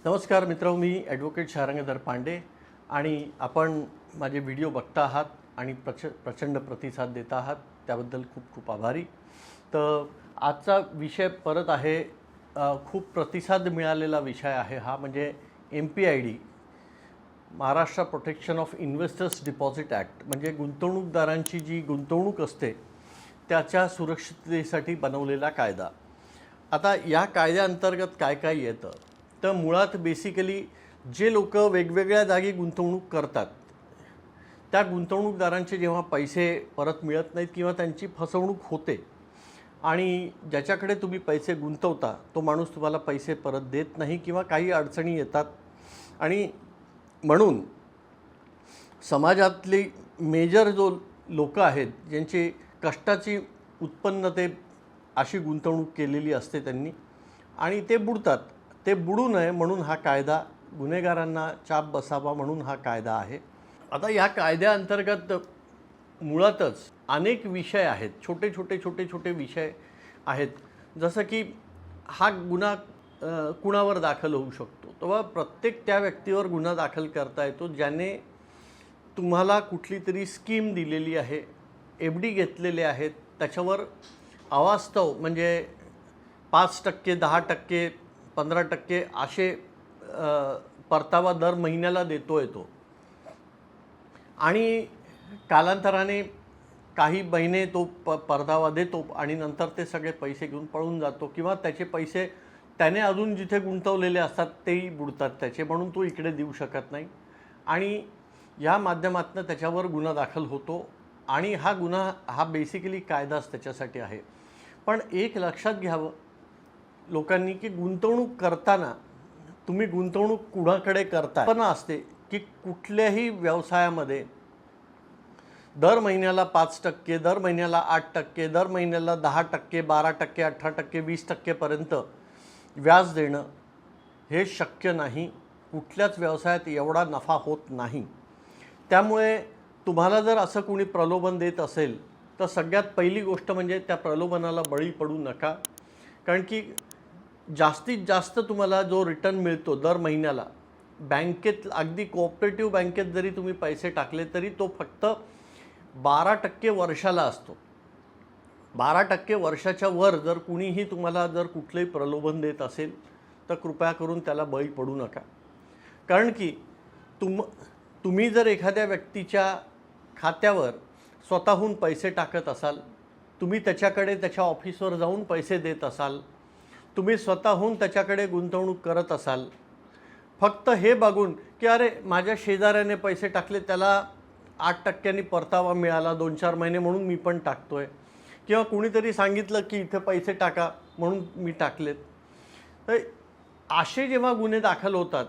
नमस्कार मित्रांनो, मी ॲडव्होकेट शारंगधर पांडे आणि आपण माझे व्हिडिओ बघता आहात आणि प्रचंड प्रतिसाद देता आहात, त्याबद्दल खूप खूप आभारी. तर आजचा विषय परत आहे, खूप प्रतिसाद मिळालेला विषय आहे हा, म्हणजे MPID, Maharashtra protection of investors deposit act, म्हणजे गुंतवणूकदारांची जी गुंतवणूक असते त्याच्या सुरक्षिततेसाठी बनवलेला कायदा. आता या कायद्याअंतर्गत काय काय येतं, तर मुळात बेसिकली जे लोक वेगवेगळ्या जागी गुंतवणूक करतात त्या गुंतवणूकदारांचे जेव्हा पैसे परत मिळत नाहीत किंवा त्यांची फसवणूक होते आणि ज्याच्याकडे तुम्ही पैसे गुंतवता तो माणूस तुम्हाला पैसे परत देत नाही किंवा काही अडचणी येतात, आणि म्हणून समाजातली मेजर जो लोक आहेत ज्यांची कष्टाची उत्पन्न ते अशी गुंतवणूक केलेली असते त्यांनी, आणि ते बुडतात, ते बुडू नये म्हणून हा कायदा, गुन्हेगारांना चाप बसावा म्हणून हा कायदा आहे. आता या कायद्याअंतर्गत मुळातच अनेक विषय आहेत, छोटे विषय आहेत. जसं की हा गुन्हा कुणावर दाखल होऊ शकतो, तेव्हा प्रत्येक त्या व्यक्तीवर गुन्हा दाखल करता येतो ज्याने तुम्हाला कुठली तरी स्कीम दिलेली आहे, FD घेतलेले आहेत, त्याच्यावर अवास्तव म्हणजे 5%, 10%, 15% असे परतावा दर महिन्याला देतो येतो, आणि कालांतराने काही महिने तो परतावा देतो आणि नंतर ते सगळे पैसे घेऊन पळून जातो, किंवा त्याचे पैसे त्याने अजून जिथे गुंतवलेले असतात तेही बुडतात त्याचे, म्हणून तो इकडे देऊ शकत नाही, आणि या माध्यमातून त्याच्यावर गुन्हा दाखल होतो. आणि हा गुन्हा हा बेसिकली कायदाच त्याच्यासाठी आहे. पण एक लक्षात घ्यावं लोकांनी की गुंतवणूक करताना तुम्ही गुंतवणूक कुणाकडे करताय, पण असते की कुठल्याही व्यवसायामध्ये दर महिन्याला 5%, दर महिन्याला 8%, दर महिन्याला 10%, 12%, 18%, 20% पर्यंत व्याज देणं हे शक्य नाही. कुठल्याच व्यवसायात एवढा नफा होत नाही. त्यामुळे तुम्हाला जर असं कोणी प्रलोभन देत असेल तर सगळ्यात पहिली गोष्ट म्हणजे त्या प्रलोभनाला बळी पडू नका. कारण की जास्तीत जास्त तुम्हाला जो रिटर्न मिळतो दर महिन्याला बँकेत, अगदी कोऑपरेटिव्ह बँकेत जरी तुम्ही पैसे टाकले तरी तो फक्त 12% वर्षाला असतो. 12% वर्षाच्या वर जर कुणीही तुम्हाला जर कुठलंही प्रलोभन देत असेल तर कृपया करून त्याला बळी पडू नका. कारण की तुम्ही जर एखाद्या व्यक्तीच्या खात्यावर स्वतःहून पैसे टाकत असाल, तुम्ही त्याच्याकडे त्याच्या ऑफिसवर जाऊन पैसे देत असाल, तुम्ही स्वतःहून त्याच्याकडे गुंतवणूक करत असाल, फक्त हे बघून की अरे माझ्या शेजाऱ्याने पैसे टाकले, त्याला 8% परतावा मिळाला 2-4 महिने म्हणून मी पण टाकतोय, किंवा कुणीतरी सांगितलं की इथे पैसे टाका म्हणून मी टाकलेत. तर असे जेव्हा गुन्हे दाखल होतात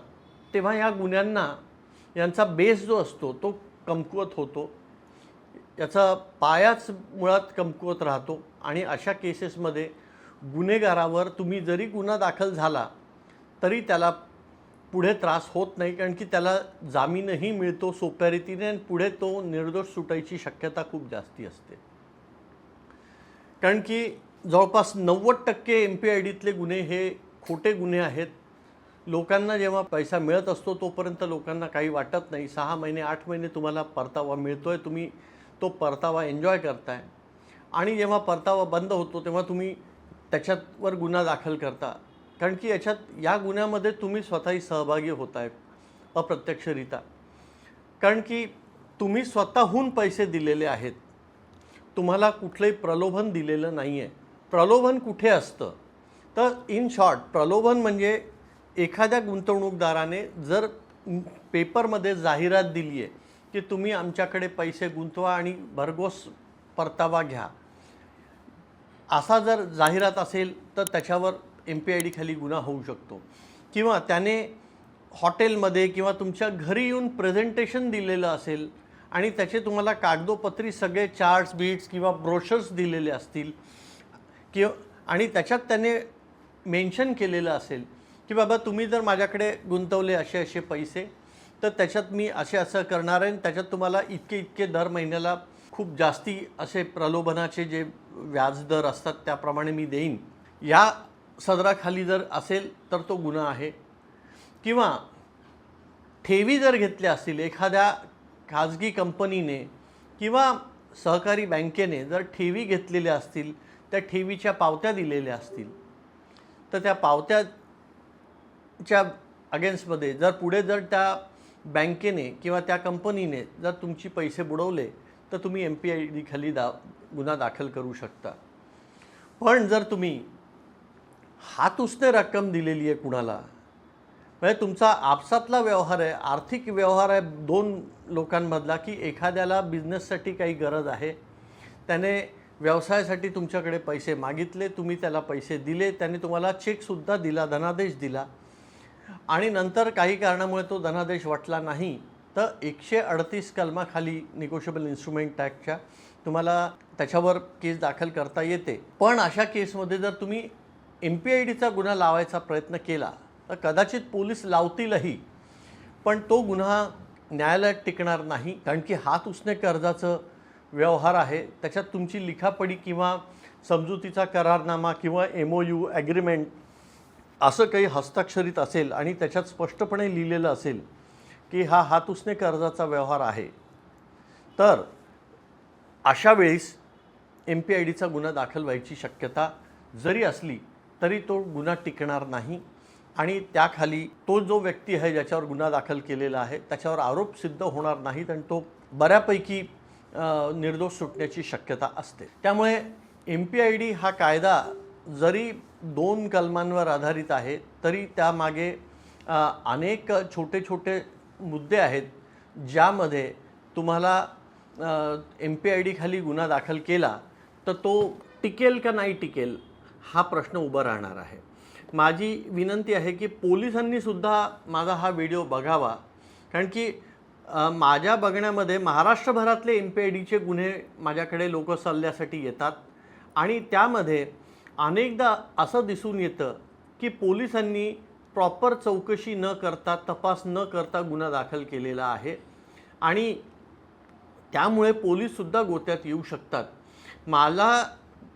तेव्हा या गुन्ह्यांना यांचा बेस जो असतो तो कमकुवत होतो, याचा पायाच मुळात कमकुवत राहतो, आणि अशा केसेसमध्ये गुन्हेगारावर तुम्ही जरी गुन्हा दाखल झाला तरी त्याला पुढे त्रास होत नाही, कारण की त्याला जामीनही मिळतो सोप्या रीतीने, आणि पुढे तो निर्दोष सुटायची शक्यता खूप जास्ती असते. कारण की जवळपास 90% MPIDतले गुन्हे हे खोटे गुन्हे आहेत. लोकांना जेव्हा पैसा मिळत असतो तोपर्यंत लोकांना काही वाटत नाही. 6 महिने 8 महिने तुम्हाला परतावा मिळतोय, तुम्ही तो परतावा एन्जॉय करताय, आणि जेव्हा परतावा बंद होतो तेव्हा तुम्ही त्याच्यावर गुन्हा दाखल करता. कारण की या गुन्ह्यामध्ये तुम्ही स्वतःही सहभागी होताय अप्रत्यक्षरित्या. कारण की तुम्ही स्वतःहून पैसे दिलेले आहेत, तुम्हाला कुठलंही प्रलोभन दिलेलं नाही आहे. प्रलोभन कुठे असतं, तर इन शॉर्ट प्रलोभन म्हणजे एखाद्या गुंतवणूकदाराने जर पेपरमध्ये जाहिरात दिली आहे की तुम्ही आमच्याकडे पैसे गुंतवा आणि भरघोस परतावा घ्या, असा जर जाहिरात असेल तर त्याच्यावर MPID खाली गुन्हा होऊ शकतो. किंवा त्याने हॉटेलमध्ये किंवा तुमच्या घरी येऊन प्रेझेंटेशन दिलेलं असेल आणि त्याचे तुम्हाला कागदोपत्री सगळे चार्ट्स, बीट्स किंवा ब्रोशर्स दिलेले असतील, आणि त्याच्यात त्याने मेन्शन केलेलं असेल की बाबा तुम्ही जर माझ्याकडे गुंतवले असे पैसे तर त्याच्यात मी असं करणार आहे, त्याच्यात तुम्हाला इतके दर महिन्याला खूप जास्ती असे प्रलोभनाचे जे व्याजदर असतात त्याप्रमाणे मी देईन, या सदराखाली जर असेल तर तो गुन्हा आहे. किंवा ठेवी जर घेतल्या असतील एखाद्या खाजगी कंपनीने किंवा सहकारी बँकेने जर ठेवी घेतलेल्या असतील, त्या ठेवीच्या पावत्या दिलेल्या असतील, तर त्या पावत्याच्या अगेन्स्टमध्ये जर पुढे जर त्या बँकेने किंवा त्या कंपनीने जर तुमचे पैसे बुडवले तर तुम्ही MPID खाली गुन्हा दाखल करू शकता. पण जर तुम्ही हातउसने रक्कम दिलेली आहे कुणाला, म्हणजे तुमचा आपसातला व्यवहार आहे, आर्थिक व्यवहार आहे दोन लोकांमधला, की एखाद्याला बिझनेससाठी काही गरज आहे, त्याने व्यवसायासाठी तुमच्याकडे पैसे मागितले, तुम्ही त्याला पैसे दिले, त्याने तुम्हाला चेकसुद्धा दिला, धनादेश दिला आणि नंतर काही कारणामुळे तो धनादेश वटला नाही, तर 138 कलमाखाली निगोशिएबल इन्स्ट्रुमेंट ॲक्टच्या तुम्हाला त्याच्यावर केस दाखल करता येते. पण अशा केसमध्ये जर तुम्ही MPIDचा गुन्हा लावायचा प्रयत्न केला तर कदाचित पोलीस लावतीलही, पण तो गुन्हा न्यायालयात टिकणार नाही, कारण की हात उसने कर्जाचं व्यवहार आहे. त्याच्यात तुमची लिखापडी किंवा समजुतीचा करारनामा किंवा MOU ॲग्रीमेंट असं काही हस्ताक्षरित असेल आणि त्याच्यात स्पष्टपणे लिहिलेलं असेल की हा हात उसने कर्जाचा व्यवहार आहे, तर अशा वेळेस MPIDचा गुन्हा दाखल व्हायची शक्यता जरी असली तरी तो गुन्हा टिकणार नाही आणि त्याखाली तो जो व्यक्ती आहे ज्याच्यावर गुन्हा दाखल केलेला आहे त्याच्यावर आरोप सिद्ध होणार नाहीत आणि तो बऱ्यापैकी निर्दोष सुटण्याची शक्यता असते. त्यामुळे MPID हा कायदा जरी 2 कलमांवर आधारित आहे तरी त्यामागे अनेक छोटे छोटे मुद्दे आहेत ज्यामध्ये तुम्हाला MPID खाली गुन्हा दाखल केला तर तो टिकेल का नाही टिकेल हा प्रश्न उभा राहणार आहे. माझी विनंती आहे की पोलिसांनी सुद्धा माझा हा व्हिडिओ बघावा, कारण की माझ्या बघण्यामध्ये महाराष्ट्रभरातले MPIDचे गुन्हे माझ्याकडे लोक सल्ल्यासाठी येतात आणि त्यामध्ये अनेकदा असं दिसून येतं की पोलिसांनी प्रॉपर चौकशी न करता, तपास न करता गुन्हा दाखल केलेला आहे आणि त्यामुळे पोलीससुद्धा गोत्यात येऊ शकतात. मला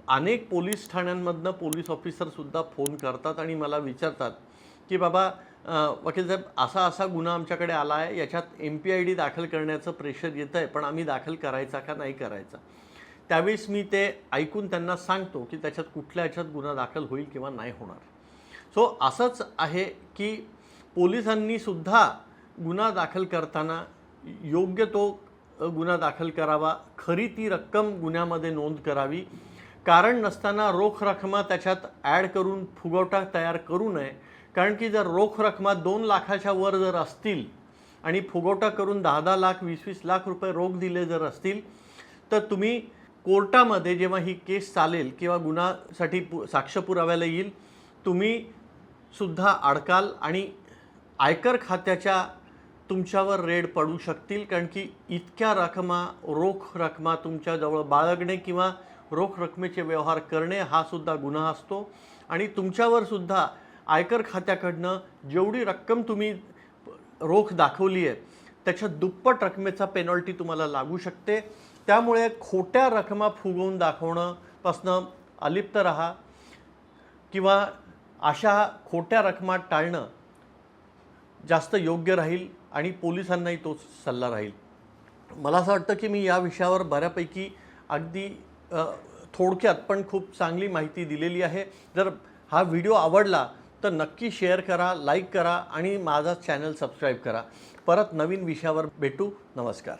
अनेक पोलीस ठाण्यांमधनं पोलीस ऑफिसरसुद्धा फोन करतात आणि मला विचारतात की बाबा वकील साहेब असा असा गुन्हा आमच्याकडे आला आहे, याच्यात MPID दाखल करण्याचं प्रेशर येतं आहे, पण आम्ही दाखल करायचा का नाही करायचा. त्यावेळेस मी ते ऐकून त्यांना सांगतो की त्याच्यात कुठल्या ह्याच्यात गुन्हा दाखल होईल किंवा नाही होणार. सो असंच आहे की पोलिसांनीसुद्धा गुन्हा दाखल करताना योग्य तो गुन्हा दाखल करावा, खरी ती रक्कम गुन्ह्यामध्ये नोंद करावी, कारण नसताना रोख रकमा त्याच्यात ॲड करून फुगवटा तयार करू नये. कारण की जर रोख रकमा 2 लाखाच्या वर जर असतील आणि फुगवटा करून 10-10 लाख 20-20 लाख रुपये रोख दिले जर असतील तर तुम्ही कोर्टामध्ये जेव्हा ही केस चालेल किंवा गुन्ह्यासाठी साक्ष पुराव्याला येईल तुम्ही सुद्धा अडकाल आणि आयकर खात्याच्या तुमच्यावर रेड पडू शकतील, कारण की इतक्या रकमा रोख रकमा तुमच्याजवळ बाळगणे किंवा रोख रकमेचे व्यवहार करणे हा सुद्धा गुन्हा असतो आणि तुमच्यावर सुद्धा आयकर खात्याकडनं जेवढी रक्कम तुम्ही रोख दाखवली आहे त्याच्या दुप्पट रकमेचा पेनॉल्टी तुम्हाला लागू शकते. त्यामुळे खोट्या रकमा फुगवून दाखवणंपासनं अलिप्त राहा किंवा अशा खोट्या रकमा टाळणं जास्त योग्य राहील आणि पोलिसांनाही तो सल्ला राहील. मला असं वाटतं की मी या विषयावर बऱ्यापैकी अगदी थोडक्यात पण खूप चांगली माहिती दिलेली आहे. जर हा व्हिडिओ आवडला तर नक्की शेअर करा, लाईक करा आणि माझा चॅनल सबस्क्राईब करा. परत नवीन विषयावर भेटू. नमस्कार.